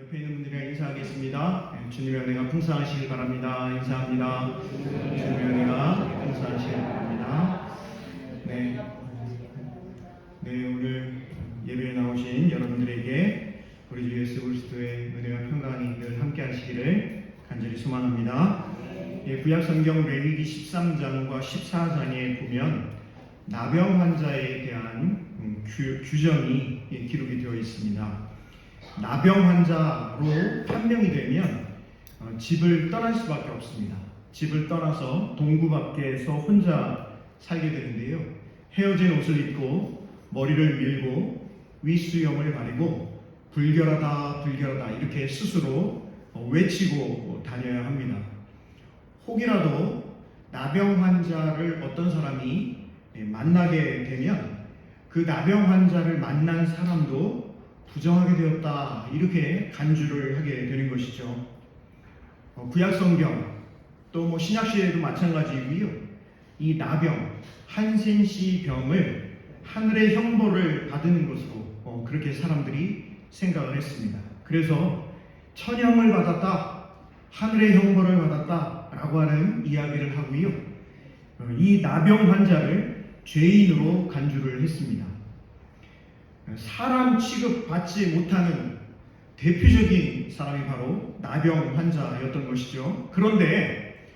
옆에 있는 분들이랑 인사하겠습니다. 주님의 은혜가 풍성하시길 바랍니다. 인사합니다. 주님의 은혜가 풍성하시길 바랍니다. 오늘 예배에 나오신 여러분들에게 우리 주 예수 그리스도의 은혜와 평강이 늘 함께 하시기를 간절히 소망합니다. 구약성경 레위기 13장과 14장에 보면 나병 환자에 대한 규정이 기록이 되어 있습니다. 나병 환자로 판명이 되면 집을 떠날 수밖에 없습니다. 집을 떠나서 동구 밖에서 혼자 살게 되는데요. 헤어진 옷을 입고 머리를 밀고 윗수염을 가리고 불결하다 불결하다 이렇게 스스로 외치고 다녀야 합니다. 혹이라도 나병 환자를 어떤 사람이 만나게 되면 그 나병 환자를 만난 사람도 부정하게 되었다 이렇게 간주를 하게 되는 것이죠. 구약성경 또 신약시대에도 마찬가지이고요. 이 나병 한센시 병을 하늘의 형벌을 받는 것으로 그렇게 사람들이 생각을 했습니다. 그래서 천형을 받았다, 하늘의 형벌을 받았다 라고 하는 이야기를 하고요. 이 나병 환자를 죄인으로 간주를 했습니다. 사람 취급받지 못하는 대표적인 사람이 바로 나병 환자였던 것이죠. 그런데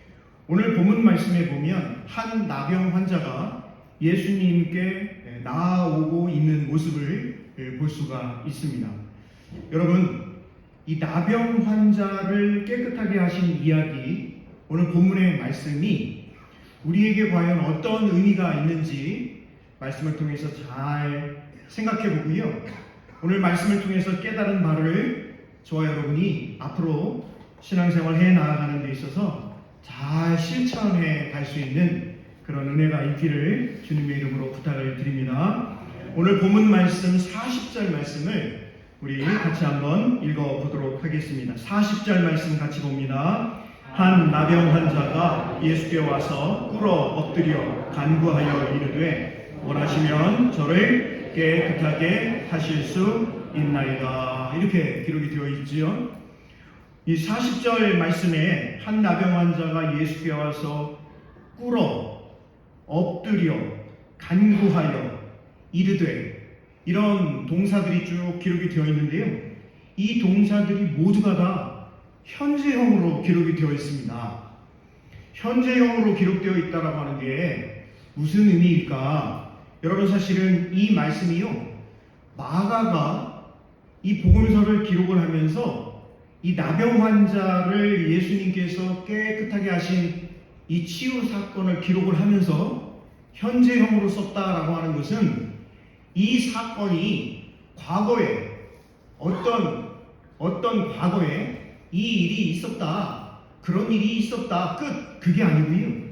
오늘 본문 말씀에 보면 한 나병 환자가 예수님께 나아오고 있는 모습을 볼 수가 있습니다. 여러분, 이 나병 환자를 깨끗하게 하신 이야기, 오늘 본문의 말씀이 우리에게 과연 어떤 의미가 있는지 말씀을 통해서 잘 생각해 보고요. 오늘 말씀을 통해서 깨달은 바를 저와 여러분이 앞으로 신앙생활 해 나아가는 데 있어서 잘 실천해 갈 수 있는 그런 은혜가 있기를 주님의 이름으로 부탁을 드립니다. 오늘 본문 말씀 40절 말씀을 우리 같이 한번 읽어보도록 하겠습니다. 40절 말씀 같이 봅니다. 한 나병 환자가 예수께 와서 꿇어 엎드려 간구하여 이르되 원하시면 저를 깨끗하게 하실 수 있나이다. 이렇게 기록이 되어 있지요. 이 40절 말씀에 한 나병 환자가 예수께 와서 꿇어 엎드려 간구하여 이르되 이런 동사들이 쭉 기록이 되어 있는데요. 이 동사들이 모두가 다 현재형으로 기록이 되어 있습니다. 현재형으로 기록되어 있다라고 하는 게 무슨 의미일까? 여러분, 사실은 이 말씀이요, 마가가 이 복음서를 기록을 하면서 이 나병 환자를 예수님께서 깨끗하게 하신 이 치유 사건을 기록을 하면서 현재형으로 썼다라고 하는 것은 이 사건이 과거에 어떤 과거에 이 일이 있었다, 그런 일이 있었다, 끝. 그게 아니고요.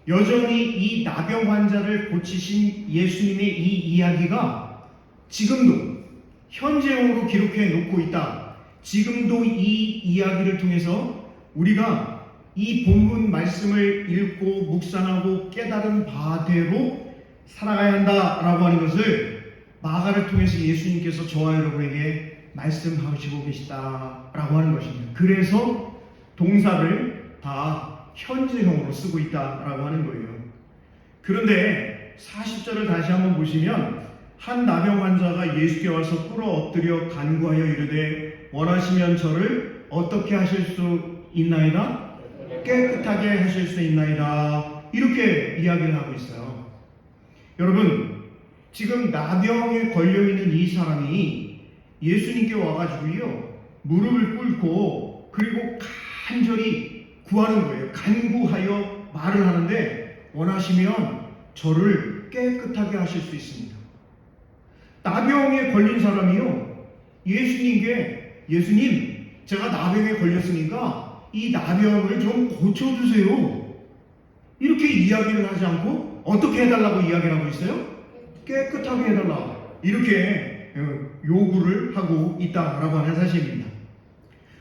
여전히 이 나병 환자를 고치신 예수님의 이 이야기가 지금도 현재형으로 기록해 놓고 있다. 지금도 이 이야기를 통해서 우리가 이 본문 말씀을 읽고 묵상하고 깨달은 바대로 살아가야 한다라고 하는 것을 마가를 통해서 예수님께서 저와 여러분에게 말씀하시고 계시다라고 하는 것입니다. 그래서 동사를 다 현재형으로 쓰고 있다라고 하는 거예요. 그런데 40절을 다시 한번 보시면 한 나병 환자가 예수께 와서 꿇어 엎드려 간구하여 이르되 원하시면 저를 어떻게 하실 수 있나이다? 깨끗하게 하실 수 있나이다. 이렇게 이야기를 하고 있어요. 여러분, 지금 나병에 걸려있는 이 사람이 예수님께 와가지고요, 무릎을 꿇고 그리고 간절히 구하는 거예요. 간구하여 말을 하는데 원하시면 저를 깨끗하게 하실 수 있습니다. 나병에 걸린 사람이요, 예수님께 예수님, 제가 나병에 걸렸으니까 이 나병을 좀 고쳐주세요. 이렇게 이야기를 하지 않고 어떻게 해달라고 이야기를 하고 있어요? 깨끗하게 해달라. 이렇게 요구를 하고 있다라고 하는 사실입니다.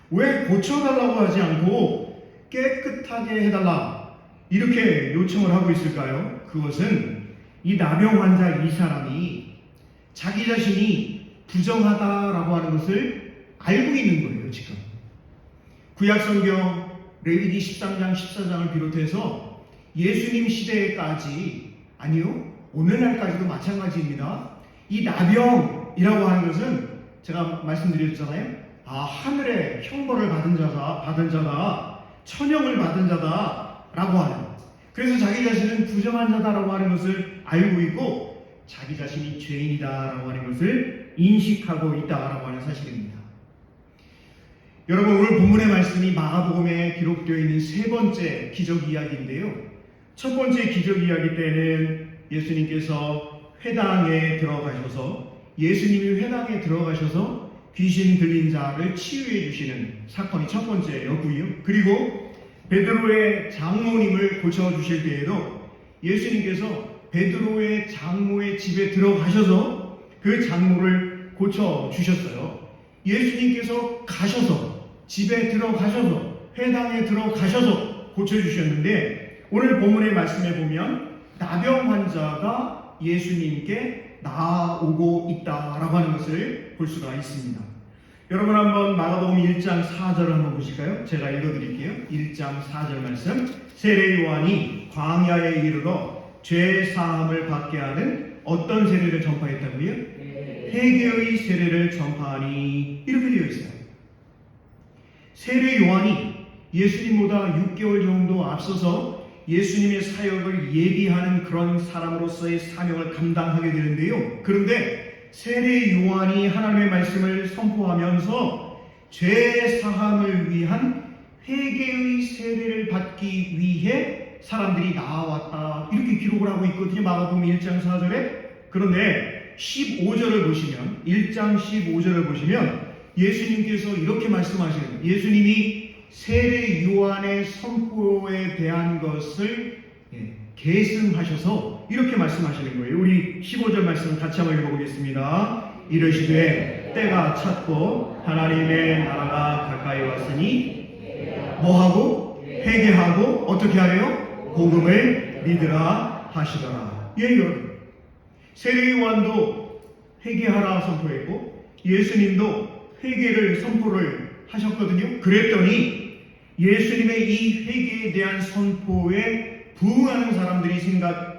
왜 고쳐달라고 하지 않고 깨끗하게 해달라 이렇게 요청을 하고 있을까요? 그것은 이 나병 환자 이 사람이 자기 자신이 부정하다라고 하는 것을 알고 있는 거예요. 거예요, 지금. 구약성경 레위기 13장, 14장을 비롯해서 예수님 시대까지, 아니요, 오늘날까지도 마찬가지입니다. 이 나병이라고 하는 것은 제가 말씀드렸잖아요. 하늘의 형벌을 받은 자다, 천형을 받은 자다라고 하는. 그래서 자기 자신은 부정한 자다라고 하는 것을 알고 있고 자기 자신이 죄인이다라고 하는 것을 인식하고 있다라고 하는 사실입니다. 여러분, 오늘 본문의 말씀이 마가복음에 기록되어 있는 세 번째 기적 이야기인데요. 첫 번째 기적 이야기 때는 예수님께서 회당에 들어가셔서 귀신 들린 자를 치유해 주시는 사건이 첫 번째였고요. 그리고 베드로의 장모님을 고쳐주실 때에도 예수님께서 베드로의 장모의 집에 들어가셔서 그 장모를 고쳐주셨어요. 예수님께서 가셔서 집에 들어가셔서 회당에 들어가셔서 고쳐주셨는데 오늘 본문의 말씀에 보면 나병 환자가 예수님께 나오고 있다라고 하는 것을 볼 수가 있습니다. 여러분, 한번 마가복음 1장 4절을 한번 보실까요? 제가 읽어드릴게요. 1장 4절 말씀. 세례 요한이 광야에 이르러 죄 사함을 받게 하는 어떤 세례를 전파했다고요? 회개의 세례를 전파하니, 이렇게 되어 있어요. 세례 요한이 예수님보다 6개월 정도 앞서서 예수님의 사역을 예비하는 그런 사람으로서의 사명을 감당하게 되는데요. 그런데 세례 요한이 하나님의 말씀을 선포하면서 죄 사함을 위한 회개의 세례를 받기 위해 사람들이 나왔다, 이렇게 기록을 하고 있거든요. 마가복음 1장 4절에. 그런데 15절을 보시면, 1장 15절을 보시면 예수님께서 이렇게 말씀하시는, 예수님이 세례 요한의 선포에 대한 것을 계승하셔서 이렇게 말씀하시는 거예요. 우리 15절 말씀을 같이 한번 읽어보겠습니다. 이르시되 때가 찼고 하나님의 나라가 가까이 왔으니 뭐하고? 회개하고 어떻게 하래요? 복음을 믿으라 하시더라. 여러분, 세례 요한도 회개하라 선포했고 예수님도 회개를 선포를 하셨거든요. 그랬더니 예수님의 이 회개에 대한 선포에 부응하는 사람들이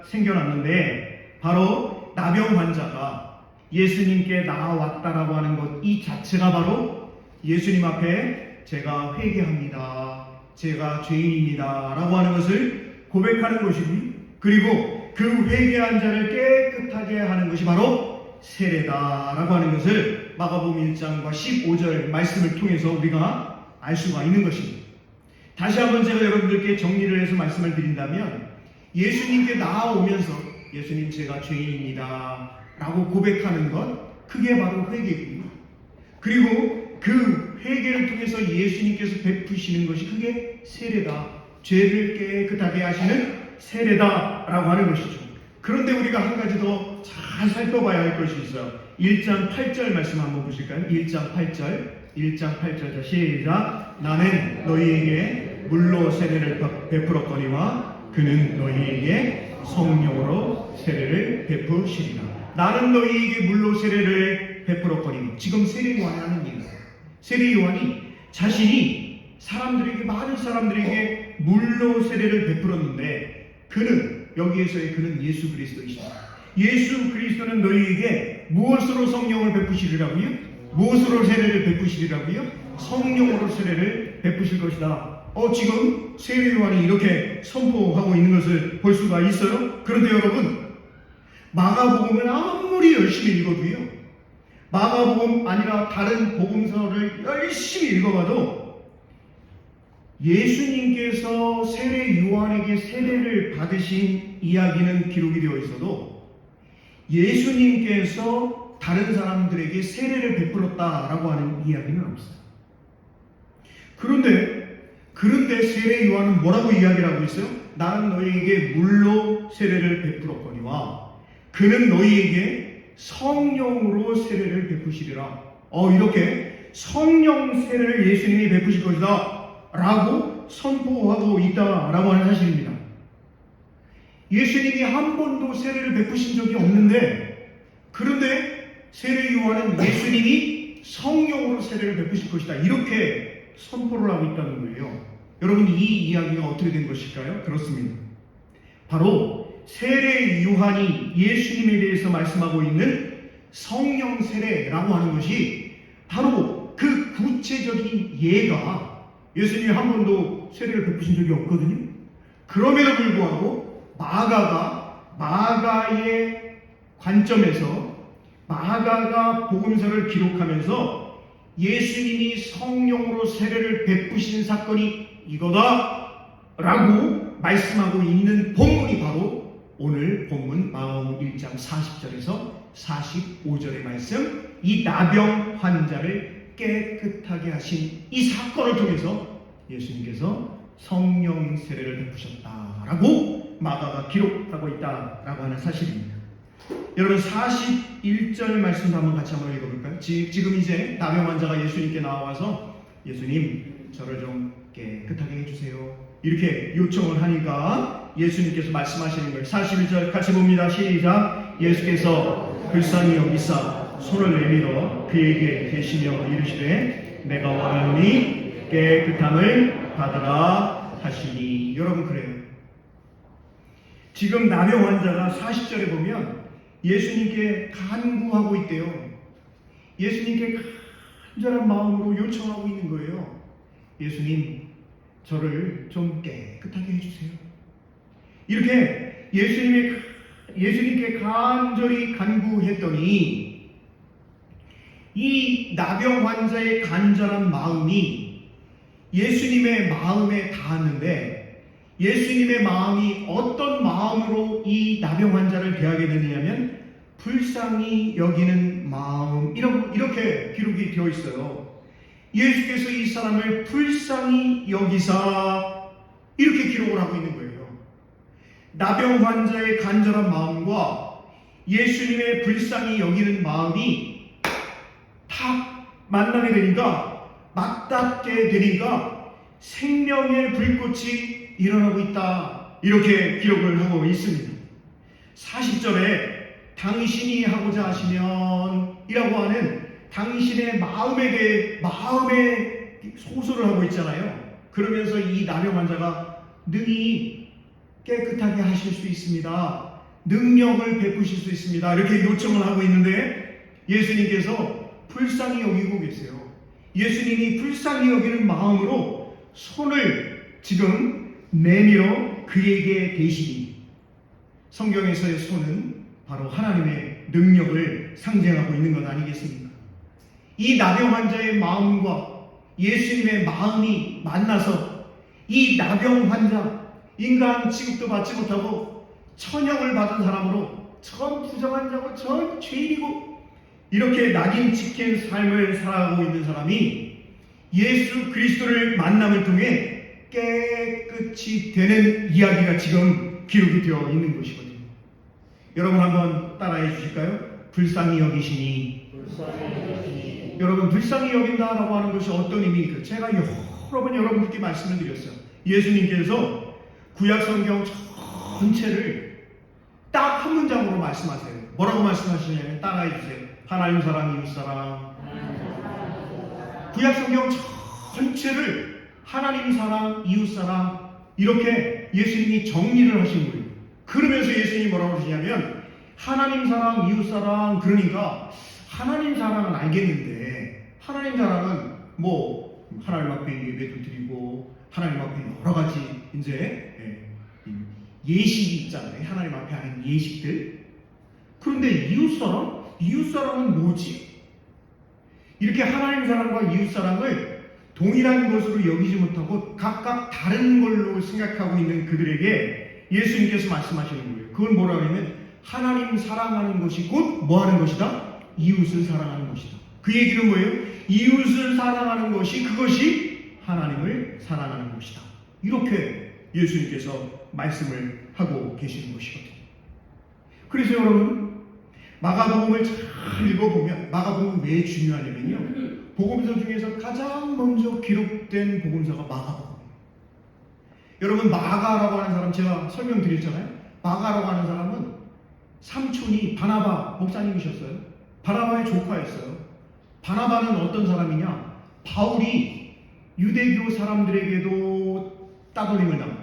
생겨났는데 바로 나병 환자가 예수님께 나왔다라고 하는 것, 이 자체가 바로 예수님 앞에 제가 회개합니다, 제가 죄인입니다 라고 하는 것을 고백하는 것이고요. 그리고 그 회개한 자를 깨끗하게 하는 것이 바로 세례다라고 하는 것을 마가복음 1장과 15절 말씀을 통해서 우리가 알 수가 있는 것입니다. 다시 한번 제가 여러분들께 정리를 해서 말씀을 드린다면, 예수님께 나아오면서 예수님 제가 죄인입니다 라고 고백하는 것, 그게 바로 회개이고요. 그리고 그 회개를 통해서 예수님께서 베푸시는 것이 그게 세례다, 죄를 깨끗하게 하시는 세례다라고 하는 것이죠. 그런데 우리가 한 가지 더 잘 살펴봐야 할 것이 있어요. 1장 8절 말씀 한번 보실까요? 1장 8절. 자, 시작. 나는 너희에게 물로 세례를 베풀었거니와 그는 너희에게 성령으로 세례를 베푸시리라. 나는 너희에게 물로 세례를 베풀었거니, 지금 세례 요한이 하는 얘기예요. 세례 요한이 자신이 많은 사람들에게 물로 세례를 베풀었는데, 그는 여기에서의 그는 예수 그리스도이십니다. 예수 그리스도는 너희에게 무엇으로 성령을 베푸시리라고요? 무엇으로 세례를 베푸시리라고요? 성령으로 세례를 베푸실 것이다. 지금 세례 요한이 이렇게 선포하고 있는 것을 볼 수가 있어요. 그런데 여러분, 마가복음을 아무리 열심히 읽어도요, 마가복음 아니라 다른 복음서를 열심히 읽어봐도 예수님께서 세례 요한에게 세례를 받으신 이야기는 기록이 되어 있어도 예수님께서 다른 사람들에게 세례를 베풀었다라고 하는 이야기는 없어요. 그런데 세례 요한은 뭐라고 이야기를 하고 있어요? 나는 너희에게 물로 세례를 베풀었거니와 그는 너희에게 성령으로 세례를 베푸시리라. 이렇게 성령 세례를 예수님이 베푸실 것이다 라고 선포하고 있다라고 하는 사실입니다. 예수님이 한 번도 세례를 베푸신 적이 없는데, 그런데 세례 요한은 예수님이 성령으로 세례를 베푸실 것이다. 이렇게 선포를 하고 있다는 거예요. 여러분, 이 이야기가 어떻게 된 것일까요? 그렇습니다. 바로 세례 요한이 예수님에 대해서 말씀하고 있는 성령 세례라고 하는 것이 바로 그 구체적인 예가, 예수님이 한 번도 세례를 베푸신 적이 없거든요. 그럼에도 불구하고 마가의 관점에서 마가가 복음서를 기록하면서 예수님이 성령으로 세례를 베푸신 사건이 이거다 라고 말씀하고 있는 본문이 바로 오늘 본문 마가복음 1장 40절에서 45절의 말씀, 이 나병 환자를 깨끗하게 하신 이 사건을 통해서 예수님께서 성령 세례를 베푸셨다라고 마가가 기록하고 있다라고 하는 사실입니다. 여러분, 41절 말씀도 같이 한번 읽어볼까요? 지금 이제 나병 환자가 예수님께 나와서 예수님, 저를 좀 깨끗하게 해주세요, 이렇게 요청을 하니까 예수님께서 말씀하시는 거예요. 41절 같이 봅니다. 시작. 예수께서 불쌍히 여기사 손을 내밀어 그에게 대시며 이르시되 내가 원하노니 깨끗함을 받으라 하시니. 여러분, 그래요. 지금 나병 환자가 40절에 보면 예수님께 간구하고 있대요. 예수님께 간절한 마음으로 요청하고 있는 거예요. 예수님, 저를 좀 깨끗하게 해주세요. 이렇게 예수님께 간절히 간구했더니 이 나병 환자의 간절한 마음이 예수님의 마음에 닿았는데, 예수님의 마음이 어떤 마음으로 이 나병 환자를 대하게 되느냐면 불쌍히 여기는 마음, 이렇게 기록이 되어 있어요. 예수께서 이 사람을 불쌍히 여기사 이렇게 기록을 하고 있는 거예요. 나병 환자의 간절한 마음과 예수님의 불쌍히 여기는 마음이 탁 만나게 되니까, 맞닿게 되니까 생명의 불꽃이 일어나고 있다, 이렇게 기록을 하고 있습니다. 40절에 당신이 하고자 하시면 이라고 하는 당신의 마음에 대해 마음의 호소를 하고 있잖아요. 그러면서 이 나병 환자가 능히 깨끗하게 하실 수 있습니다, 능력을 베푸실 수 있습니다, 이렇게 요청을 하고 있는데 예수님께서 불쌍히 여기고 계세요. 예수님이 불쌍히 여기는 마음으로 손을 지금 내밀어 그에게 대시니, 성경에서의 손은 바로 하나님의 능력을 상징하고 있는 것 아니겠습니까? 이 나병 환자의 마음과 예수님의 마음이 만나서 이 나병 환자, 인간 취급도 받지 못하고 천형을 받은 사람으로 전 부정한 자고 전 죄인이고 이렇게 낙인 찍힌 삶을 살아가고 있는 사람이 예수 그리스도를 만남을 통해 깨끗이 되는 이야기가 지금 기록이 되어 있는 것이거든요. 여러분, 한번 따라해 주실까요? 불쌍히 여기시니. 여러분, 불쌍히 여긴다라고 하는 것이 어떤 의미일까요? 제가 여러 번 여러분들께 말씀을 드렸어요. 예수님께서 구약 성경 전체를 딱 한 문장으로 말씀하세요. 뭐라고 말씀하시냐면, 따라해 주세요. 하나님 사랑, 이웃 사랑. 구약 성경 전체를 하나님 사랑, 이웃 사랑, 이렇게 예수님이 정리를 하신 거예요. 그러면서 예수님이 뭐라고 하시냐면, 하나님 사랑, 이웃 사랑, 그러니까 하나님 사랑은 알겠는데, 하나님 사랑은 뭐 하나님 앞에 예배도 드리고 하나님 앞에 여러 가지 이제 예식이 있잖아요. 하나님 앞에 하는 예식들. 그런데 이웃 사랑은 뭐지? 이렇게 하나님 사랑과 이웃 사랑을 동일한 것으로 여기지 못하고 각각 다른 걸로 생각하고 있는 그들에게 예수님께서 말씀하시는 거예요. 그건 뭐라고 하냐면, 하나님 사랑하는 것이 곧 뭐 하는 것이다? 이웃을 사랑하는 것이다. 그 얘기는 뭐예요? 이웃을 사랑하는 것이, 그것이 하나님을 사랑하는 것이다. 이렇게 예수님께서 말씀을 하고 계시는 것이거든요. 그래서 여러분, 마가복음을 잘 읽어보면, 마가복음은 왜 중요하냐면요, 복음서 중에서 가장 먼저 기록된 복음서가 마가복음이에요. 여러분, 마가라고 하는 사람 제가 설명드렸잖아요. 마가라고 하는 사람은 삼촌이 바나바 목사님이셨어요. 바나바의 조카였어요. 바나바는 어떤 사람이냐? 바울이 유대교 사람들에게도 따돌림을 당하고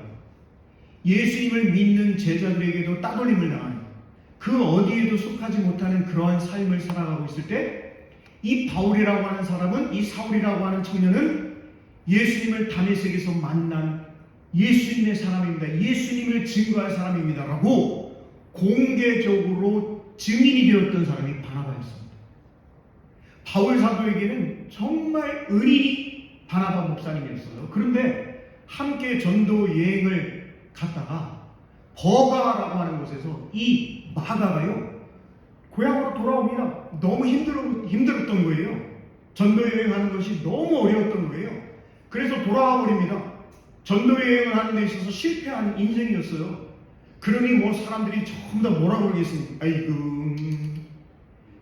예수님을 믿는 제자들에게도 따돌림을 당하는 그 어디에도 속하지 못하는 그러한 삶을 살아가고 있을 때 이 바울이라고 하는 사람은, 이 사울이라고 하는 청년은 예수님을 다메섹에서 만난 예수님의 사람입니다. 예수님을 증거할 사람입니다. 라고 공개적으로 증인이 되었던 사람이 바나바였습니다. 바울 사도에게는 정말 은인이 바나바 목사님이었어요. 그런데 함께 전도 여행을 갔다가 버가라고 하는 곳에서 이 마가가요, 고향으로 돌아옵니다. 너무 힘들었던 거예요. 전도 여행하는 것이 너무 어려웠던 거예요. 그래서 돌아와 버립니다. 전도 여행을 하는 데 있어서 실패한 인생이었어요. 그러니 뭐 사람들이 전부 다 뭐라고 그러겠습니까? 아이고,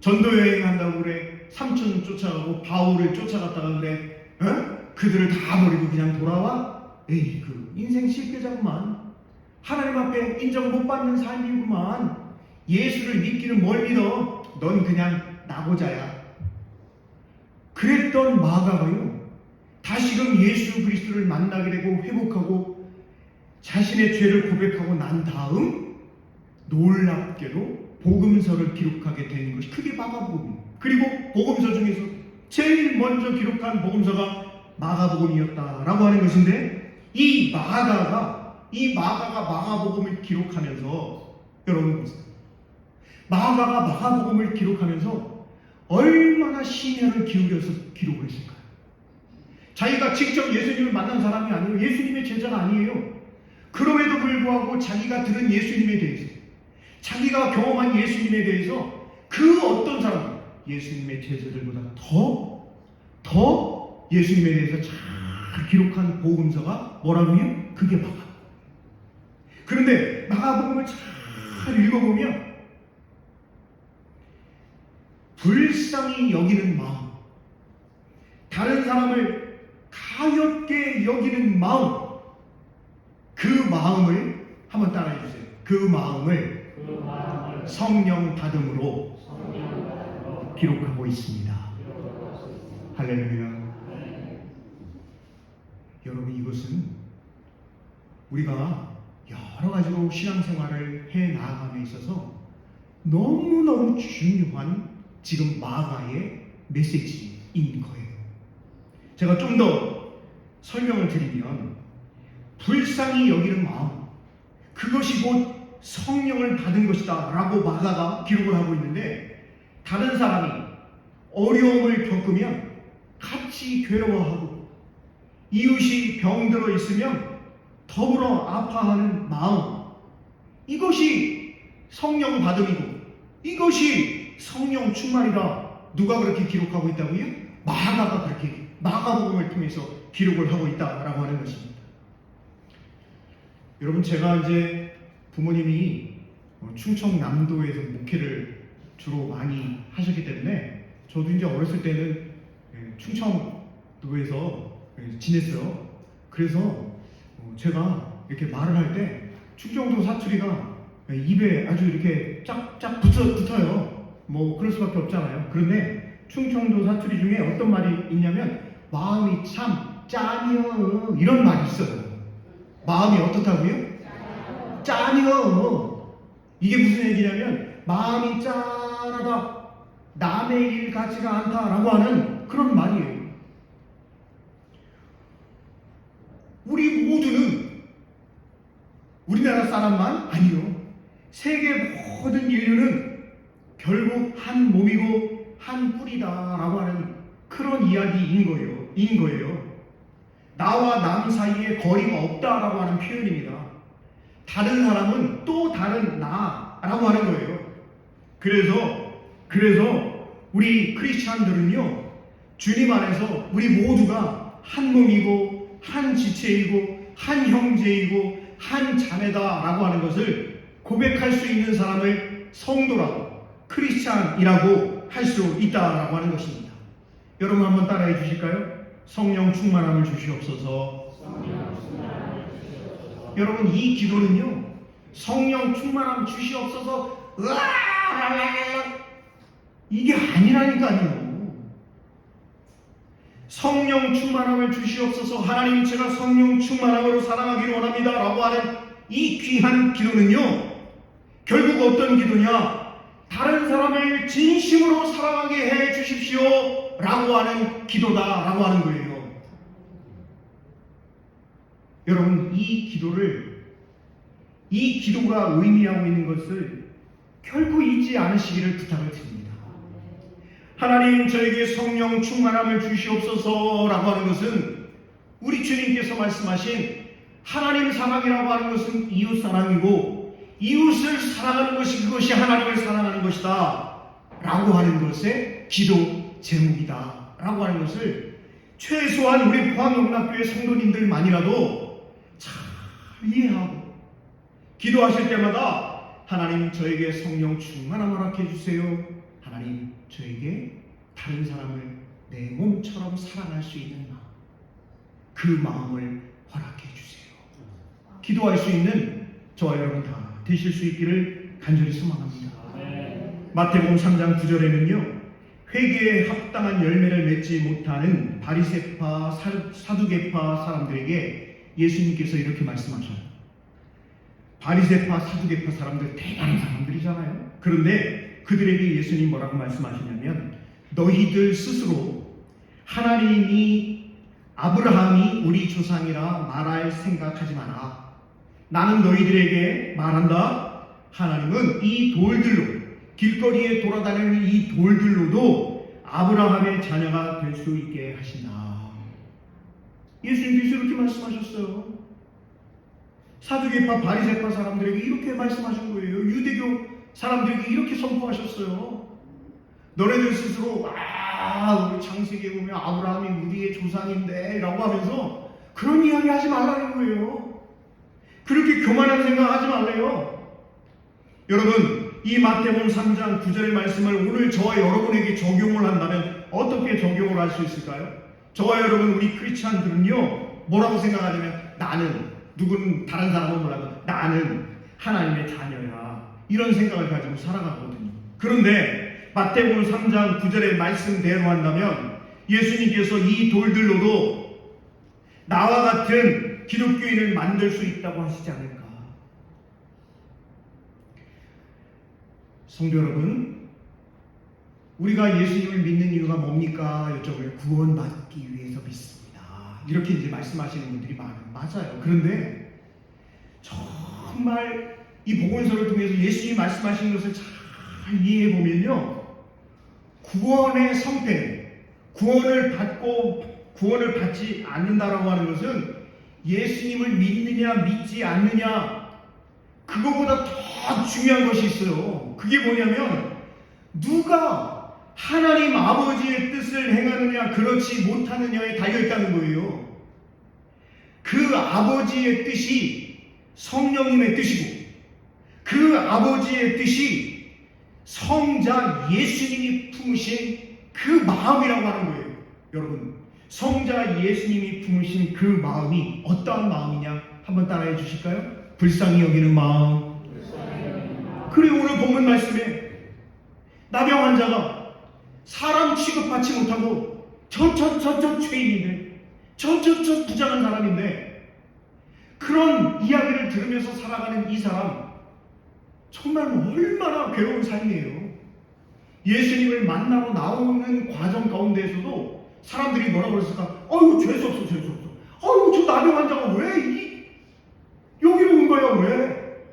전도 여행한다고 그래. 삼촌 쫓아가고 바울을 쫓아갔다가 그래. 그들을 다 버리고 그냥 돌아와? 에이, 그 인생 실패자구만. 하나님 앞에 인정 못 받는 삶이구만. 예수를 믿기는 뭘 믿어? 넌 그냥 나고자야. 그랬던 마가가요, 다시금 예수 그리스도를 만나게 되고 회복하고 자신의 죄를 고백하고 난 다음 놀랍게도 복음서를 기록하게 된 것이 그게 마가복음이에요. 그리고 복음서 중에서 제일 먼저 기록한 복음서가 마가복음이었다라고 하는 것인데, 이 마가가 마가복음을 기록하면서, 여러분 보세요. 마가가 마가복음을 기록하면서 얼마나 심혈을 기울여서 기록을 했을까요? 자기가 직접 예수님을 만난 사람이 아니에요. 예수님의 제자가 아니에요. 그럼에도 불구하고 자기가 들은 예수님에 대해서, 자기가 경험한 예수님에 대해서 그 어떤 사람, 예수님의 제자들보다 더 예수님에 대해서 잘 기록한 복음서가 뭐라고요? 그게 마가. 그런데 마가복음을 잘 읽어보면 불쌍히 여기는 마음, 다른 사람을 가볍게 여기는 마음, 그 마음을 한번 따라해 주세요. 그 마음을 성령 받음으로 기록하고 있습니다. 할렐루야. 여러분, 이것은 우리가 여러 가지로 신앙생활을 해 나아감에 있어서 너무너무 중요한 지금 마가의 메시지인 거예요. 제가 좀 더 설명을 드리면, 불쌍히 여기는 마음, 그것이 곧 성령을 받은 것이다 라고 마가가 기록을 하고 있는데, 다른 사람이 어려움을 겪으면 같이 괴로워하고 이웃이 병들어 있으면 더불어 아파하는 마음, 이것이 성령 받음이고 이것이 성령 충만이다. 누가 그렇게 기록하고 있다고요? 마가가 그렇게 마가복음을 통해서 기록을 하고 있다라고 하는 것입니다. 여러분, 제가 이제 부모님이 충청남도에서 목회를 주로 많이 하셨기 때문에 저도 이제 어렸을 때는 충청도에서 지냈어요. 그래서 제가 이렇게 말을 할 때 충청도 사투리가 입에 아주 이렇게 쫙쫙 붙어요. 뭐 그럴 수밖에 없잖아요. 그런데 충청도 사투리 중에 어떤 말이 있냐면, 마음이 참 짠이여, 이런 말이 있어요. 마음이 어떻다고요? 짠이여. 이게 무슨 얘기냐면, 마음이 짠하다, 남의 일 같지가 않다라고 하는 그런 말이에요. 우리 모두는 우리나라 사람만 아니요, 세계 모든 인류는 결국 한 몸이고 한 뿌리다라고 하는 그런 이야기인 거예요. 나와 남 사이에 거리가 없다라고 하는 표현입니다. 다른 사람은 또 다른 나라고 하는 거예요. 그래서 우리 크리스찬들은요, 주님 안에서 우리 모두가 한 몸이고 한 지체이고 한 형제이고 한 자매다라고 하는 것을 고백할 수 있는 사람을 성도라고, 크리스찬이라고 할 수 있다라고 하는 것입니다. 여러분, 한번 따라해 주실까요? 성령 충만함을 주시옵소서. 여러분, 이 기도는요, 성령 충만함 주시옵소서, 으아! 이게 아니라니까요. 성령 충만함을 주시옵소서. 하나님, 제가 성령 충만함으로 살아가기를 원합니다 라고 하는 이 귀한 기도는요, 결국 어떤 기도냐? 다른 사람을 진심으로 사랑하게 해 주십시오 라고 하는 기도다라고 하는 거예요. 여러분, 이 기도가 의미하고 있는 것을 결코 잊지 않으시기를 부탁을 드립니다. 하나님, 저에게 성령 충만함을 주시옵소서 라고 하는 것은 우리 주님께서 말씀하신 하나님 사랑이라고 하는 것은 이웃 사랑이고, 이웃을 사랑하는 것이 그것이 하나님을 사랑하는 것이다 라고 하는 것의 기도 제목이다 라고 하는 것을 최소한 우리 포항영락교회 성도님들만이라도 잘 이해하고 기도하실 때마다 하나님, 저에게 성령 충만함을 허락해 주세요. 하나님, 저에게 다른 사람을 내 몸처럼 사랑할 수 있는 마음, 그 마음을 허락해 주세요. 기도할 수 있는 저와 여러분 다 되실 수 있기를 간절히 소망합니다. 마태복음 3장 9절에는요, 회개에 합당한 열매를 맺지 못하는 바리새파, 사두개파 사람들에게 예수님께서 이렇게 말씀하셔요. 바리새파, 사두개파 사람들 대단한 사람들이잖아요. 그런데 그들에게 예수님 뭐라고 말씀하시냐면, 너희들 스스로 하나님이 아브라함이 우리 조상이라 말할 생각하지 마라. 나는 너희들에게 말한다. 하나님은 이 돌들로, 길거리에 돌아다니는 이 돌들로도 아브라함의 자녀가 될 수 있게 하신다. 예수님께서 이렇게 말씀하셨어요. 사두개파, 바리새파 사람들에게 이렇게 말씀하신 거예요. 유대교 사람들에게 이렇게 선포하셨어요. 너네들 스스로 우리 창세기에 보면 아브라함이 우리의 조상인데 라고 하면서 그런 이야기 하지 말라는 거예요. 그렇게 교만한 생각하지 말래요. 여러분, 이 마태복음 3장 9절의 말씀을 오늘 저와 여러분에게 적용을 한다면 어떻게 적용을 할 수 있을까요? 저와 여러분, 우리 크리스찬들은요, 뭐라고 생각하냐면, 나는, 누구는 다른 사람은 몰라도 나는 하나님의 자녀야, 이런 생각을 가지고 살아가거든요. 그런데 마태복음 3장 9절의 말씀대로 한다면 예수님께서 이 돌들로도 나와 같은 기독교인을 만들 수 있다고 하시지 않을까. 성도 여러분, 우리가 예수님을 믿는 이유가 뭡니까? 여쭤보면 구원받기 위해서 믿습니다. 이렇게 이제 말씀하시는 분들이 맞아요. 그런데 정말 이 복음서를 통해서 예수님이 말씀하시는 것을 잘 이해해 보면요, 구원의 성패, 구원을 받지 않는다라고 하는 것은 예수님을 믿느냐 믿지 않느냐, 그거보다 더 중요한 것이 있어요. 그게 뭐냐면 누가 하나님 아버지의 뜻을 행하느냐 그렇지 못하느냐에 달려있다는 거예요. 그 아버지의 뜻이 성령님의 뜻이고, 그 아버지의 뜻이 성자 예수님이 품으신 그 마음이라고 하는 거예요. 여러분, 성자 예수님이 품으신 그 마음이 어떠한 마음이냐 한번 따라해 주실까요? 불쌍히 여기는 마음. 그리고 오늘 본문 말씀에 나병 환자가 사람 취급받지 못하고 저 죄인인데 저 부자한 사람인데, 그런 이야기를 들으면서 살아가는 이 사람 정말 얼마나 괴로운 삶이에요. 예수님을 만나러 나오는 과정 가운데에서도 사람들이 뭐라고 그랬을까? 죄수 없어. 저 나병 환자가 왜 여기로 온 거야, 왜?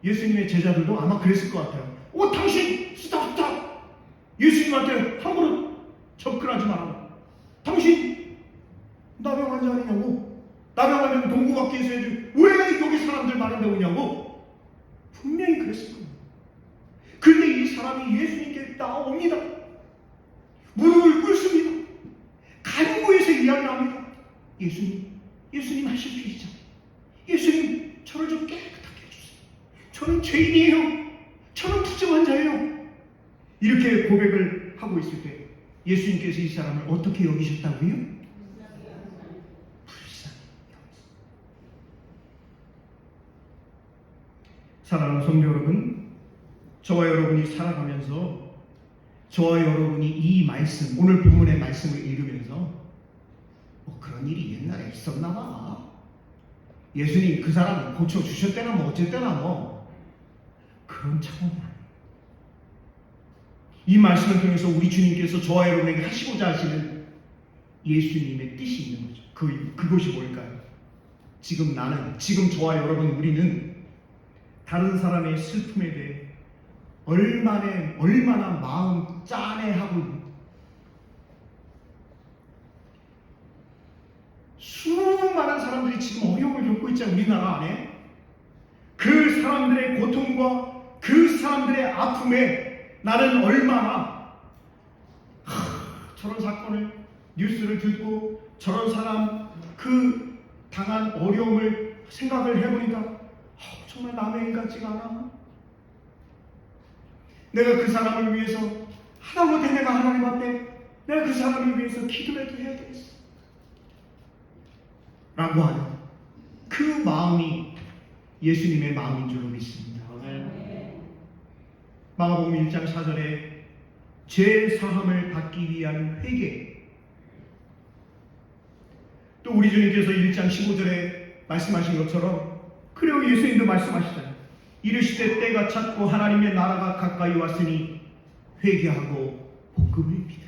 예수님의 제자들도 아마 그랬을 것 같아요. 당신 스탑. 예수님한테 함부로 접근하지 마라. 당신 나병 환자 아니냐고? 나병 환자는 동구밖에 있어야지 왜 여기 사람들 많은데 오냐고? 분명히 그랬을 거예요. 그런데 이 사람이 예수님께 나옵니다. 무릎을 꿇습니다. 간구해서 이야기합니다. 예수님 하실 수 있잖아요. 예수님, 저를 좀 깨끗하게 해주세요. 저는 죄인이에요. 저는 부정한 자예요. 이렇게 고백을 하고 있을 때 예수님께서 이 사람을 어떻게 여기셨다고요? 불쌍히 여기셨어요. 사랑하는 성도 여러분, 저와 여러분이 살아가면서 저와 여러분이 이 말씀, 오늘 본문의 말씀을 읽으면서 그런 일이 옛날에 있었나 봐. 예수님 그 사람 고쳐주셨대나 뭐 어쨌대나 뭐 그런 차원이 아니에요. 이 말씀을 통해서 우리 주님께서 저와 여러분에게 하시고자 하시는 예수님의 뜻이 있는 거죠. 그것이 뭘까요? 지금 저와 여러분, 우리는 다른 사람의 슬픔에 대해 얼마나 마음 짠해하고 있는, 수많은 사람들이 지금 어려움을 겪고 있잖아요. 우리나라 안에. 그 사람들의 고통과 그 사람들의 아픔에 나는 얼마나 저런 사건을 뉴스를 듣고 저런 사람 그 당한 어려움을 생각을 해보니까 정말 남의 일 같지가 않아. 내가 그 사람을 위해서 하다못해 내가 하나님 앞에 내가 그 사람을 위해서 기도라도 해야 되겠어 라고 하는 그 마음이 예수님의 마음인 줄로 믿습니다. 마가복음 1장 4절에 죄 사함을 받기 위한 회개, 또 우리 주님께서 1장 15절에 말씀하신 것처럼, 그리고 예수님도 말씀하시잖아요. 이르시되 때가 찼고 하나님의 나라가 가까이 왔으니 회개하고 복음을 믿으라.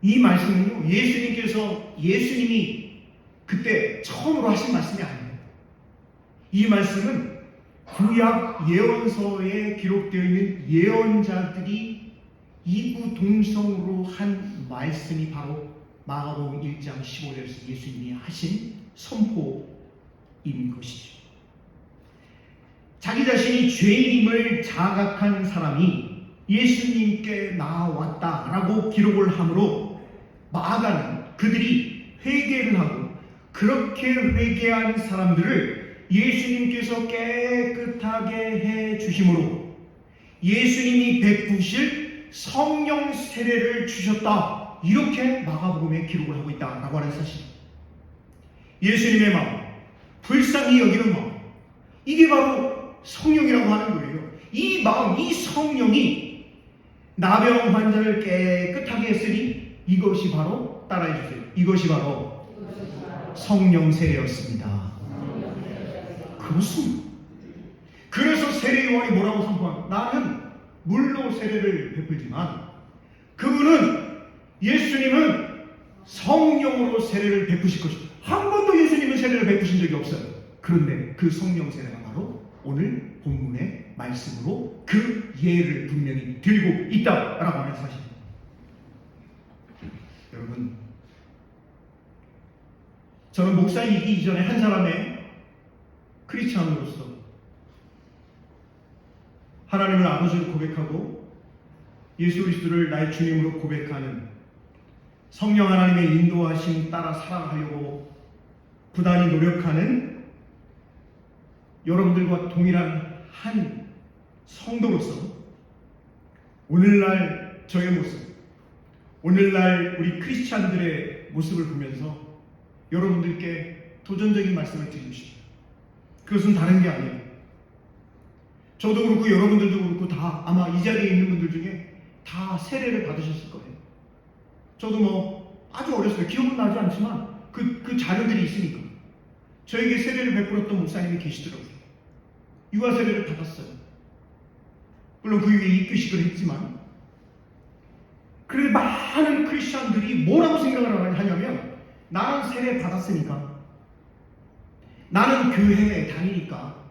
이 말씀은요, 예수님이 그때 처음으로 하신 말씀이 아닙니다. 이 말씀은 구약 예언서에 기록되어 있는 예언자들이 이구동성으로 한 말씀이 바로 마가복음 1장 15절에서 예수님이 하신 선포인 것이죠. 자기 자신이 죄인임을 자각한 사람이 예수님께 나아왔다라고 기록을 하므로 마가는 그들이 회개를 하고 그렇게 회개한 사람들을 예수님께서 깨끗하게 해 주심으로 예수님이 베푸실 성령 세례를 주셨다, 이렇게 마가복음에 기록을 하고 있다라고 하는 사실. 예수님의 마음, 불쌍히 여기는 마음, 이게 바로 성령이라고 하는 거예요. 이 마음, 이 성령이 나병 환자를 깨끗하게 했으니 이것이 바로, 따라해 주세요, 이것이 바로 성령 세례였습니다. 그렇습니다. 그래서 세례요한이 뭐라고 선포합니까? 나는 물로 세례를 베풀지만 예수님은 성령으로 세례를 베푸실 것입니다. 한 번도 예수님은 세례를 베푸신 적이 없어요. 그런데 그 성령 세례가 바로 오늘 본문의 말씀으로 그 예를 분명히 들고 있다라고 하는 사실입니다. 여러분, 저는 목사이기 이전에 한 사람의 크리스찬으로서 하나님을 아버지로 고백하고 예수 그리스도를 나의 주님으로 고백하는, 성령 하나님의 인도하심 따라 살아가려고 부단히 노력하는 여러분들과 동일한 한 성도로서 오늘날 저의 모습, 오늘날 우리 크리스찬들의 모습을 보면서 여러분들께 도전적인 말씀을 드리고 싶습니다. 그것은 다른 게 아니에요. 저도 그렇고 여러분들도 그렇고 다 아마 이 자리에 있는 분들 중에 다 세례를 받으셨을 거예요. 저도 아주 어렸을 때 기억은 나지 않지만 그 자료들이 있으니까 저에게 세례를 베풀었던 목사님이 계시더라고요. 유아 세례를 받았어요. 물론 그 위에 입교식을 했지만, 그런데 많은 크리스천들이 뭐라고 생각을 하냐면, 나는 세례 받았으니까, 나는 교회에 다니니까,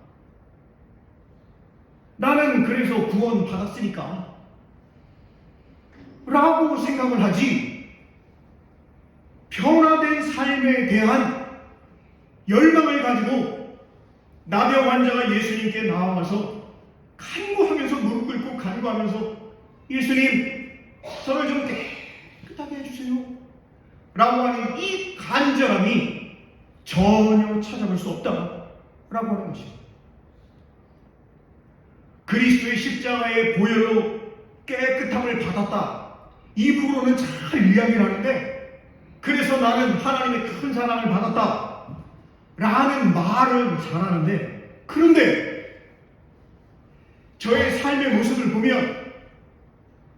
나는 그래서 구원 받았으니까 라고 생각을 하지, 변화된 삶에 대한 열망을 가지고 나병 환자가 예수님께 나와서 간구하면서 무릎 꿇고 간구하면서 예수님 저를 좀 깨끗하게 해주세요 라고 하는 이 간절함이 전혀 찾아볼 수 없다라고 하는 것입니다. 그리스도의 십자가의 보혈로 깨끗함을 받았다, 이 부분으로는 잘 이야기를 하는데, 그래서 나는 하나님의 큰 사랑을 받았다 라는 말은 잘하는데, 그런데 저의 삶의 모습을 보면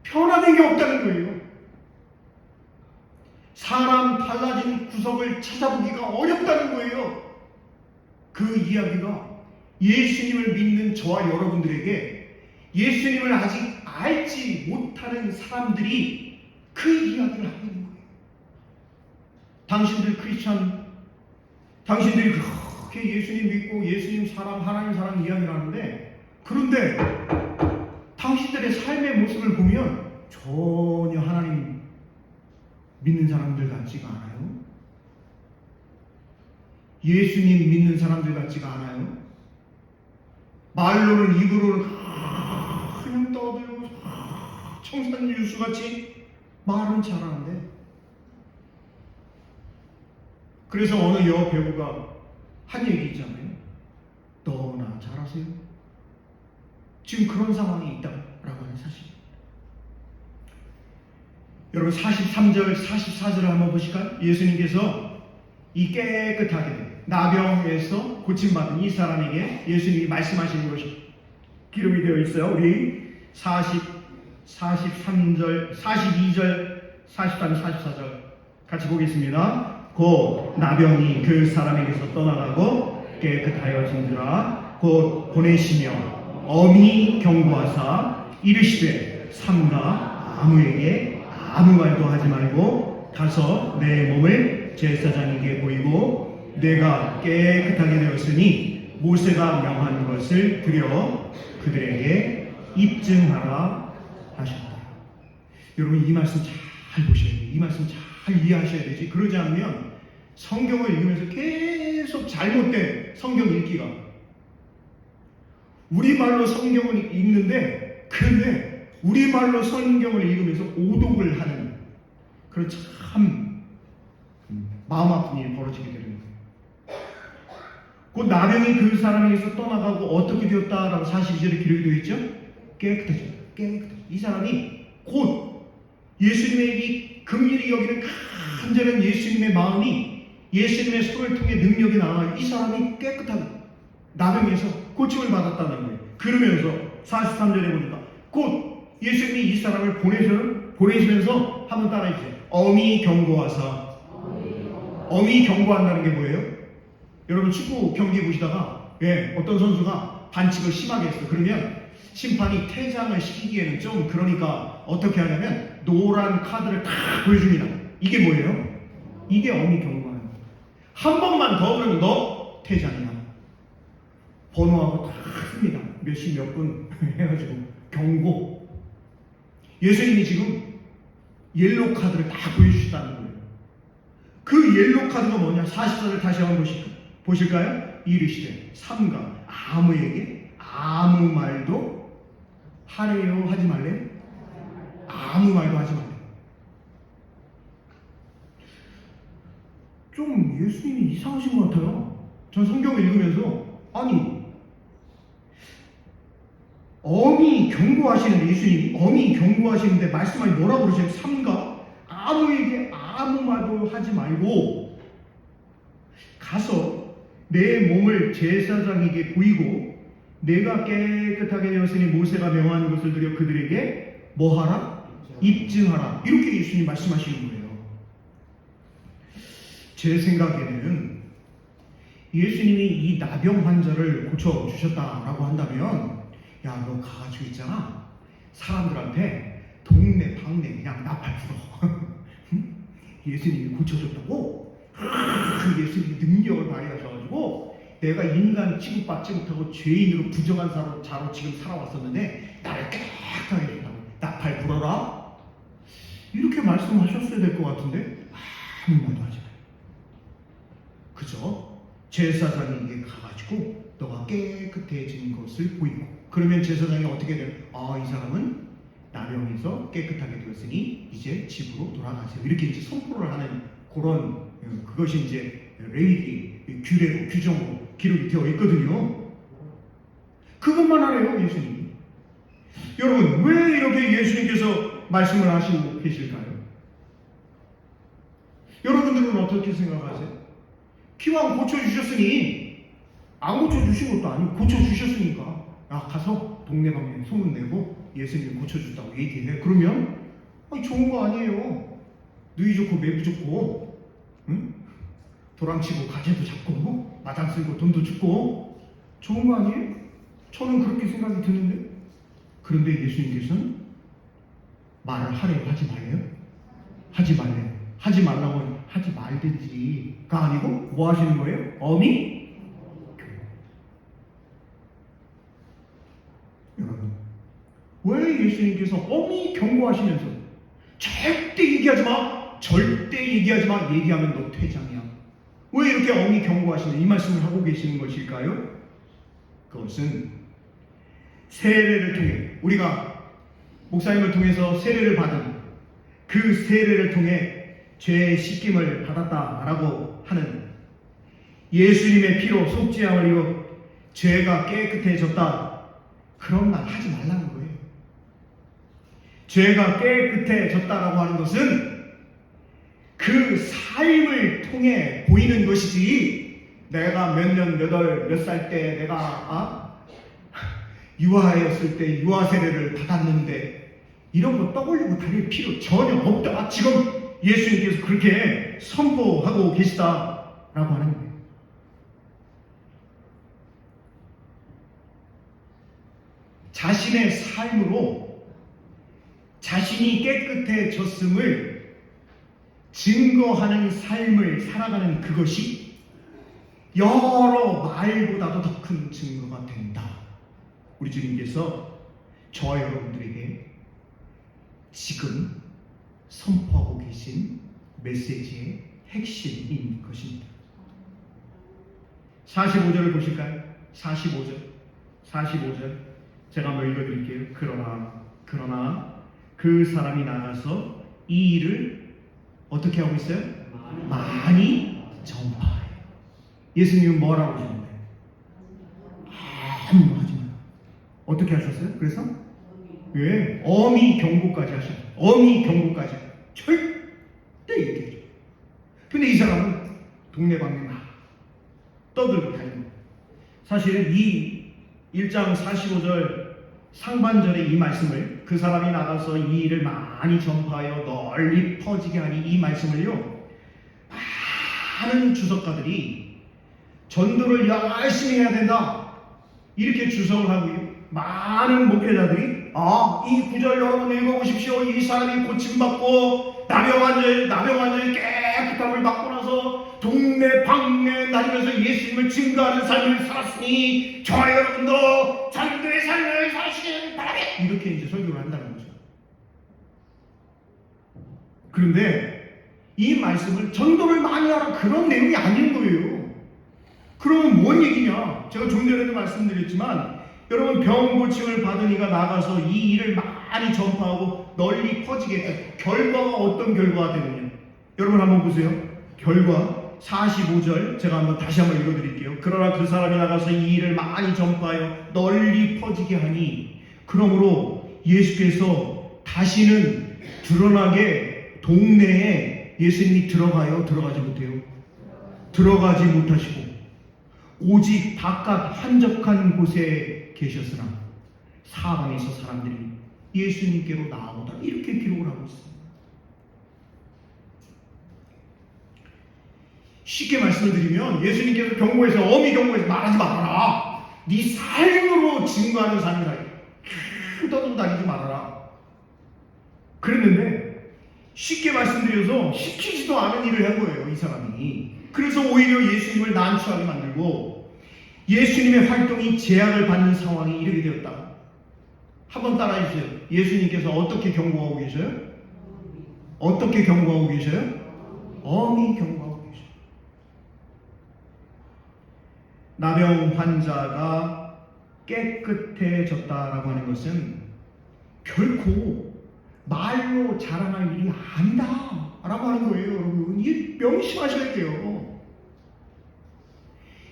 변화된 게 없다는 거예요. 사람 달라진 구석을 찾아보기가 어렵다는 거예요. 그 이야기가 예수님을 믿는 저와 여러분들에게 예수님을 아직 알지 못하는 사람들이 그 이야기를 하고 있는 거예요. 당신들 크리스찬, 당신들이 그렇게 예수님 믿고 예수님 사랑, 하나님 사랑 이야기를 하는데, 그런데 당신들의 삶의 모습을 보면 전혀 하나님 믿는 사람들 같지가 않아요. 예수님 믿는 사람들 같지가 않아요. 말로는, 입으로는 그냥 떠들고 청산유수같이 말은 잘하는데, 그래서 어느 여배우가 한 얘기 있잖아요. 너나 잘하세요. 지금 그런 상황이 있다라고 하는 사실. 여러분 43절, 44절을 한번 보실까요? 예수님께서 이 깨끗하게 된 나병에서 고침받은 이 사람에게 예수님이 말씀하시는 것이 기록이 되어 있어요. 우리 43절, 42절, 43, 44절 같이 보겠습니다. 곧 나병이 그 사람에게서 떠나가고 깨끗하여진지라 곧 보내시며 엄히 경고하사 이르시되 삼가 아무에게 아무 말도 하지 말고 가서 내 몸을 제사장에게 보이고 내가 깨끗하게 되었으니 모세가 명한 것을 드려 그들에게 입증하라 하셨다. 여러분 이 말씀 잘 보셔야 돼요. 이 말씀 잘 이해하셔야 되지. 그러지 않으면 성경을 읽으면서 계속 잘못된 성경 읽기가, 우리말로 성경을 읽는데 그런데 우리말로 성경을 읽으면서 오독을 하는 그런 참 마음 아픈 일이 벌어지게 되는 거예요. 그 나병이 그 사람에게서 떠나가고 어떻게 되었다라고 42절에 기록이 되어 있죠? 깨끗해져. 이 사람이 곧 예수님의 이 긍휼히 여기는 간절한 예수님의 마음이 예수님의 손을 통해 능력이 나와 이 사람이 깨끗하게 나병에서 고침을 받았다는 거예요. 그러면서 43절에 보니까 곧 예수님이 이 사람을 보내시면서 한번 따라해 주세요. 엄히 경고하사. 엄히 경고한다는 게 뭐예요? 여러분 축구 경기 보시다가 어떤 선수가 반칙을 심하게 했어요. 그러면 심판이 퇴장을 시키기에는 좀 그러니까 어떻게 하냐면 노란 카드를 다 보여줍니다. 이게 뭐예요? 이게 엄히 경고하는 거예요. 한 번만 더 그러면 너 퇴장이야. 번호하고 다 씁니다. 몇 시 몇 분 해가지고 경고. 예수님이 지금 옐로우 카드를 다 보여주셨다는 거예요. 그 옐로우 카드가 뭐냐? 44절 다시 한번 보실까요? 이르시되 삼가 아무에게 아무 말도 하래요 하지 말래요? 아무 말도 하지 말래요. 좀 예수님이 이상하신 것 같아요. 전 성경을 읽으면서 아니 엄히 경고하시는데 예수님이 엄히 경고하시는데 말씀하니 뭐라고 그러세요? 삼가 아무에게 아무 말도 하지 말고 가서 내 몸을 제사장에게 보이고 내가 깨끗하게 되었으니 모세가 명한 것을 드려 그들에게 뭐하라? 입증하라. 이렇게 예수님 말씀하시는 거예요. 제 생각에는 예수님이 이 나병 환자를 고쳐주셨다라고 한다면 야, 너 가가지고 있잖아. 사람들한테 동네 방네 그냥 나팔 불어. 예수님이 고쳐줬다고? 그 예수님이 능력을 발휘하셔가지고 내가 인간 취급받지 못하고 죄인으로 부정한 자로 지금 살아왔었는데 나를 깨끗하게 해준다고 나팔 불어라? 이렇게 말씀하셨어야 될 것 같은데 아무 말도 하지 마요. 그죠? 제사장에게 가가지고 너가 깨끗해진 것을 보이고 그러면 제사장이 어떻게 돼요? 이 사람은 나병에서 깨끗하게 되었으니 이제 집으로 돌아가세요. 이렇게 이제 선포를 하는 그런 그것이 이제 레위기 규례로 규정으로 기록이 되어 있거든요. 그것만 하래요 예수님이. 여러분 왜 이렇게 예수님께서 말씀을 하시고 계실까요? 여러분들은 어떻게 생각하세요? 기왕 고쳐주셨으니 안 고쳐주신 것도 아니고 고쳐주셨으니까 가서 동네방네 소문내고 예수님 고쳐준다고 얘기해. 그러면 좋은 거 아니에요. 누이 좋고 매부 좋고, 응? 도랑치고 가재도 잡고 마장 쓸고 돈도 주고 좋은 거 아니에요? 저는 그렇게 생각이 드는데. 그런데 예수님께서는 말을 하래요, 하지 말래요? 하지 말래요. 하지 말라고 하지 말든지가 아니고 뭐 하시는 거예요? 어미? 여러분, 왜 예수님께서 어미 경고하시면서 절대 얘기하지 마, 절대 얘기하지 마, 얘기하면 너 퇴장이야, 왜 이렇게 어미 경고하시는 이 말씀을 하고 계시는 것일까요? 그것은 세례를 통해, 우리가 목사님을 통해서 세례를 받은 그 세례를 통해 죄의 씻김을 받았다라고 하는, 예수님의 피로 속죄함을 입어 죄가 깨끗해졌다, 그런 말 하지 말라는 거예요. 죄가 깨끗해졌다라고 하는 것은 그 삶을 통해 보이는 것이지, 내가 몇 년, 몇 살 때 내가 유아였을 때 유아 세례를 받았는데 이런 거 떠올리고 다닐 필요 전혀 없다. 지금 예수님께서 그렇게 선포하고 계시다라고 하는 거예요. 자신의 삶으로 자신이 깨끗해졌음을 증거하는 삶을 살아가는 그것이 여러 말보다도 더 큰 증거가 된다. 우리 주님께서 저와 여러분들에게 지금 선포하고 계신 메시지의 핵심인 것입니다. 45절을 보실까요? 45절 제가 한번 읽어드릴게요. 그러나 그 사람이 나가서 이 일을 어떻게 하고 있어요? 많이 전파해요. 예수님은 뭐라고 하셨나요? 아무도 하지 마요. 어떻게 하셨어요? 그래서 왜? 어미 경고까지 하셨어요. 어미 경고까지 절대 얘기해줘. 근데 이 사람은 동네방네 막 떠들고 다니는 거예요. 사실은 이 1장 45절 상반절의 이 말씀을, 그 사람이 나가서 이 일을 많이 전파하여 널리 퍼지게 하니, 이 말씀을요, 많은 주석가들이 전도를 열심히 해야 된다 이렇게 주석을 하고요, 많은 목회자들이 이 구절 여러분 읽어보십시오. 이 사람이 고침받고 나병 환자의 깨끗함을 받고 나서 동네 방네 다니면서 예수님을 증거하는 삶을 살았으니 저와 여러분도 전도의 삶을 사시길 바랍니다, 이렇게 이제 설교를 한다는 거죠. 그런데 이 말씀을 전도를 많이 하라 그런 내용이 아닌 거예요. 그러면 뭔 얘기냐? 제가 좀 전에도 말씀드렸지만, 여러분 병 고침을 받은 이가 나가서 이 일을 많이 전파하고 널리 퍼지게 했다. 결과가 어떤 결과가 되느냐? 여러분 한번 보세요. 결과 45절 제가 다시 한번 읽어드릴게요. 그러나 그 사람이 나가서 이 일을 많이 전파하여 널리 퍼지게 하니, 그러므로 예수께서 다시는 드러나게 동네에 예수님이 들어가지 못해요. 들어가지 못하시고 오직 바깥 한적한 곳에 계셨으나 사방에서 사람들이 예수님께로 나오다, 이렇게 기록을 하고 있습니다. 쉽게 말씀을 드리면, 예수님께서 경고해서, 어미 경고해서 말하지 말아라, 네 삶으로 증거하는 삶이다, 떠들고 다니지 말아라 그랬는데, 쉽게 말씀드려서 시키지도 않은 일을 한 거예요, 이 사람이. 그래서 오히려 예수님을 난처하게 만들고 예수님의 활동이 제약을 받는 상황이 이르게 되었다. 한번 따라해 주세요. 예수님께서 어떻게 경고하고 계셔요? 어떻게 경고하고 계셔요? 어미 경고하고 계셔요. 나병 환자가 깨끗해졌다라고 하는 것은 결코 말로 자랑할 일이 아니다 라고 하는 거예요. 여러분, 이 명심하셔야 돼요.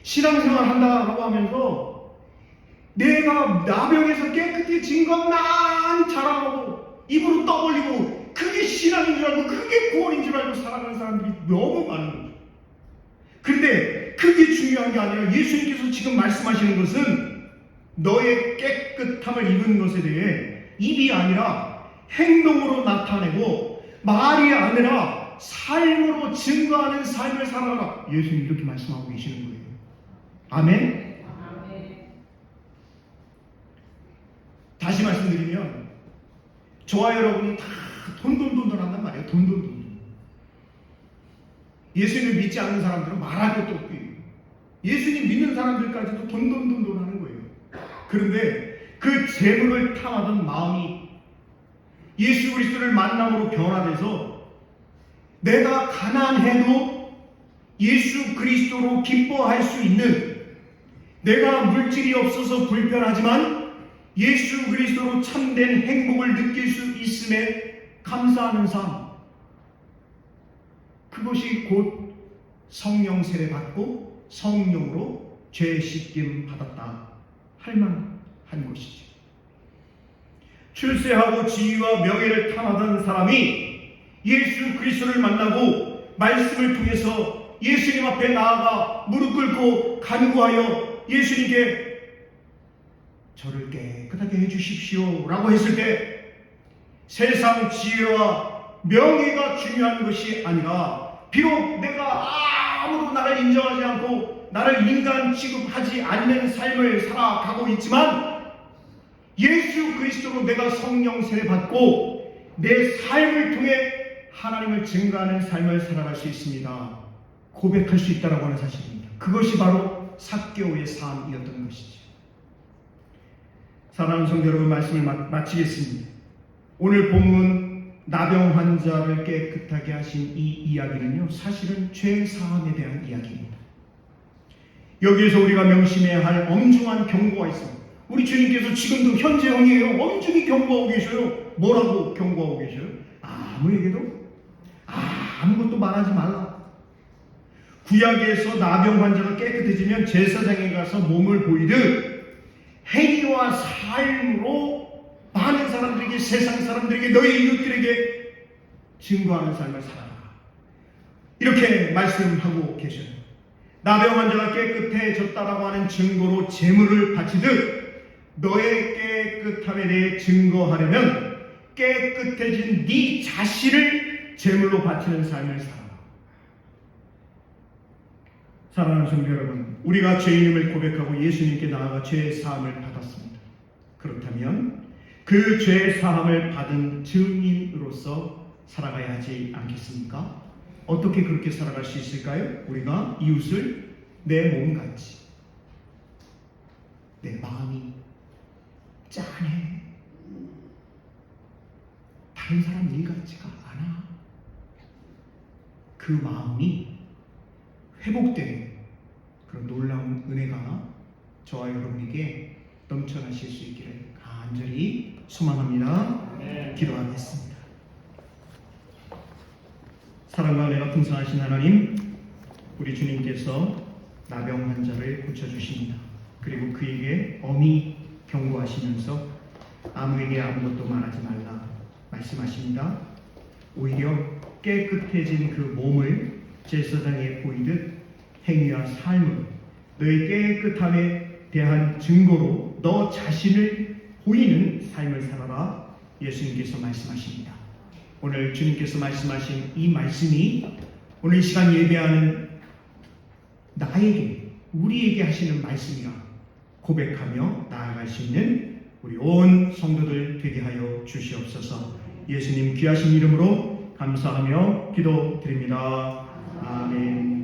신앙생활 한다라고 하면서 내가 나병에서 깨끗해진 것만 자랑하고 입으로 떠벌리고 그게 신앙인 줄 알고 그게 구원인 줄 알고 살아가는 사람들이 너무 많은 거죠. 그런데 그게 중요한 게 아니라, 예수님께서 지금 말씀하시는 것은 너의 깨끗함을 입은 것에 대해 입이 아니라 행동으로 나타내고, 말이 아니라 삶으로 증거하는 삶을 살아라. 예수님 이렇게 말씀하고 계시는 거예요. 아멘. 다시 말씀드리면 저와 여러분이 다 돈돈돈돈한단 말이에요. 돈돈돈. 예수님을 믿지 않는 사람들은 말할 것도 없고 예수님 믿는 사람들까지도 돈돈돈돈하는 거예요. 그런데 그 재물을 탐하던 마음이 예수 그리스도를 만남으로 변화돼서 내가 가난해도 예수 그리스도로 기뻐할 수 있는, 내가 물질이 없어서 불편하지만 예수 그리스도로 참된 행복을 느낄 수 있음에 감사하는 삶, 그것이 곧 성령 세례 받고 성령으로 죄 씻김 받았다 할 만한 것이죠. 출세하고 지위와 명예를 탐하던 사람이 예수 그리스도를 만나고 말씀을 통해서 예수님 앞에 나아가 무릎 꿇고 간구하여 예수님께 저를 깨끗하게 해주십시오 라고 했을 때 세상 지혜와 명예가 중요한 것이 아니라, 비록 내가 아무도 나를 인정하지 않고 나를 인간 취급하지 않는 삶을 살아가고 있지만 예수 그리스도로 내가 성령 세례 받고 내 삶을 통해 하나님을 증거하는 삶을 살아갈 수 있습니다. 고백할 수 있다라고 하는 사실입니다. 그것이 바로 삭개오의 삶이었던 것이죠. 사랑하는 성도 여러분, 말씀을 마치겠습니다. 오늘 본문 나병 환자를 깨끗하게 하신 이 이야기는요, 사실은 죄 사함에 대한 이야기입니다. 여기에서 우리가 명심해야 할 엄중한 경고가 있습니다. 우리 주님께서 지금도 현재형이에요. 엄중히 경고하고 계셔요. 뭐라고 경고하고 계셔요? 아무에게도 아무것도 말하지 말라. 구약에서 나병 환자가 깨끗해지면 제사장에 가서 몸을 보이듯 행위와 삶으로 많은 사람들에게, 세상 사람들에게, 너희 이웃들에게 증거하는 삶을 살아라. 이렇게 말씀하고 계셔요. 나병 환자가 깨끗해졌다라고 하는 증거로 제물을 바치듯 너의 깨끗함에 대해 증거하려면 깨끗해진 네 자신을 제물로 바치는 삶을 살아라. 사랑하는 성도 여러분, 우리가 죄인임을 고백하고 예수님께 나아가 죄 사함을 받았습니다. 그렇다면 그 죄 사함을 받은 증인으로서 살아가야 하지 않겠습니까? 어떻게 그렇게 살아갈 수 있을까요? 우리가 이웃을 내 몸같이, 내 마음이 짠해, 다른 사람 일 같지가 않아, 그 마음이 회복되는 그런 놀라운 은혜가 저와 여러분에게 넘쳐나실 수 있기를 간절히 소망합니다. 기도하겠습니다. 사랑과 은혜가 풍성하신 하나님, 우리 주님께서 나병 환자를 고쳐주십니다. 그리고 그에게 엄히 경고하시면서 아무에게 아무것도 말하지 말라 말씀하십니다. 오히려 깨끗해진 그 몸을 제사장에 보이듯 행위와 삶으로 너의 깨끗함에 대한 증거로 너 자신을 보이는 삶을 살아라 예수님께서 말씀하십니다. 오늘 주님께서 말씀하신 이 말씀이 오늘 이 시간 예배하는 나에게, 우리에게 하시는 말씀이라 고백하며 나아갈 수 있는 우리 온 성도들 되게 하여 주시옵소서. 예수님 귀하신 이름으로 감사하며 기도드립니다. 아멘.